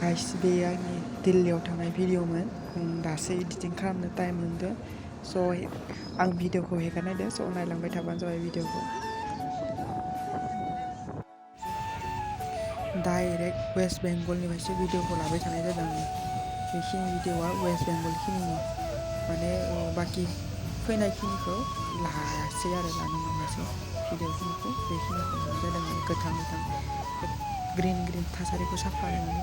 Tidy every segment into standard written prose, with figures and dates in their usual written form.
guys बे आंनि दिल्लीयाव थांनाय भिडिअ'मोन दासो एडिटिं खालामनो टाइम मोनदों स' आं भिडिअ'खौ हेगारनायदो स' नायलांबाय थाबानो जाबाय भिडिअ'खौ डाइरेक्ट वेस्ट बेंगलनिफ्रायसो भिडिअ'खौ लाबाय थानाय जादों बेखिनि भिडिअ'आ वेस्ट बेंगलखिनिनि माने बाखि फैनायखिनिखौ लायासै आरो लानो मोनासै भिडिअ'खिनिखौ बेखिनिखौ लानाय जादों गोथां ग्रिन थासारिखौ साफा नुयो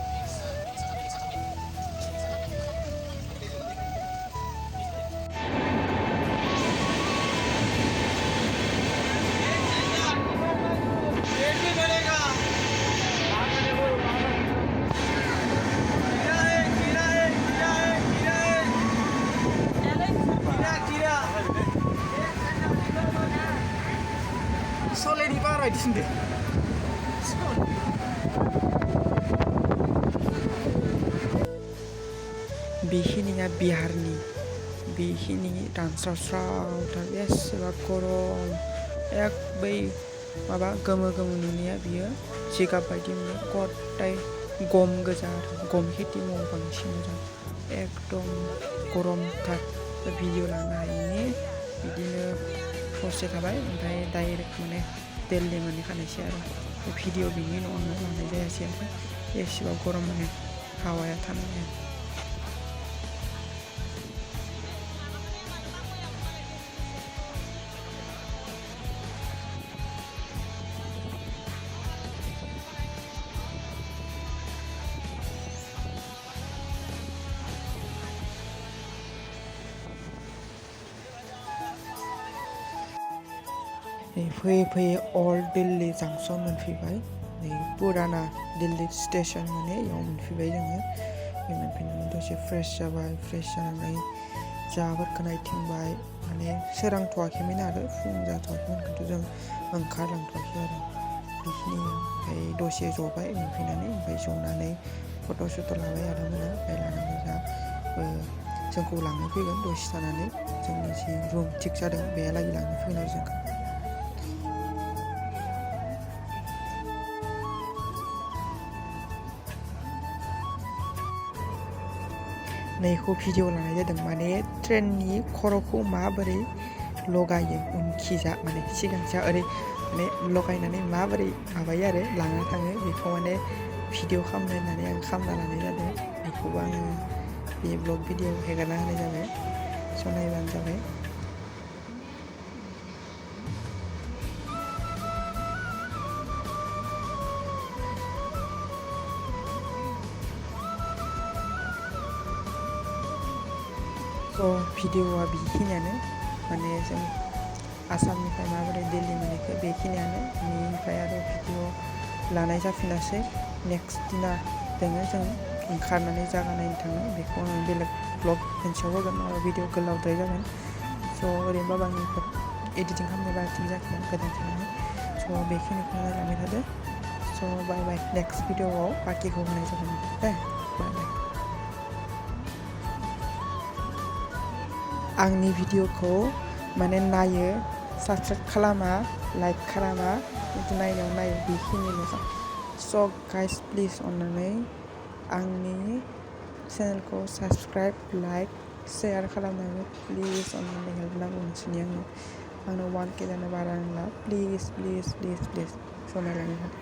सोलायनि बारा बिदिसोंदो बेखिनिया बिहारनि बेखिनि रानस्रावस्रावथार बेसेबा गरम एक बै माबा गोमो नुनाया बियो जिगाब बायदि मोनो गथाय गम गोजा गम खेथि मावो बांसिन मोजां एकदम गरमथार भिडिअ लानो हायिनि बिदिनो ससे थाबाय ओमफ्राय डाइरेक्ट माने दिल्ली मोनहैखानायसै आरो भिडिअ बिनि उनाव आङो लानाय जायासै आरो एसेबां गरम माने हावाया थानो हाया फैयै अल्ड दिल्ली जांसन मोनफैबाय नै पुराना दिल्ली स्टेसन माने इयाव मोनफैबाय जोङो बे मोनफैनानै दसे फ्रेश जाबाय फ्रेश जानानै जाहाफोरखौ नायथिंबाय माने सोरांथ'वाखैमोन आरो फुं जाथ'वाखैमोन खिन्थु जों ओंखारलांथ'वाखै आरो बेखिनि ओमफ्राय दसे जबाय मोनफैनानै ओमफ्राय जनानै फट' लाबाय आदामोना ओमफ्राय लानानै दा जोंखौ लांनो फैगोन दसे थानानै जोंनि जि रुम थिग जादों बेहालागै लांनो फैगोन आरो जोंखौ नैखौ भिडिअ लानाय जादों माने ट्रेननि खर'खौ माबोरै लगायो उनखिजा माने सिगांजा ओरै माने लगायनानै माबोरै माबायो आरो लाना थाङो बेखौ माने भिडिअ खालामनो होननानै आं खालामना लानाय जादों बेखौबो आङो बे ब्लग भिडिअ हेगारना होनाय जाबाय स' नायबानो जाबाय भिडिअआ बेखिनियानो माने जों आसामनिफ्राय माबोरै दिल्ली मोनहैखो बेखिनियानो बेनिफ्राय आरो भिडिअ लानाय जाफिनासै नेक्स्ट दिना दोङो जों ओंखारनानै जागा नायनो थाङो बेखौ आं बेलेग ब्लग मोनसेयाव होगोन माबा भिडिअ गोलावद्राय जागोन स' ओरैनोबाबो आंनि एडिटिं खालामनाय बारा थिग जाखोमोन गोदान खालामनाय स' बेखिनिखौ नायलांबाय थादो स' बाय नेक्स्ट भिडिअआव बाखिखौ होनाय जागोन दे बाय आंनि भिडिअखौ माने नायो साबसक्राइब खालामा लाइक खालामा खिन्थु नायनायाव नायो बेखिनिल'सो स' गाइस प्लिज अननानै आंनि चेनेलखौ साबसक्राइब लाइक शेयार खालामनानै प्लिज अननानै हेल्प नांगौ नोंसोरनि आंनो 1K जानो बारा नांला प्लिज स' नायलांनो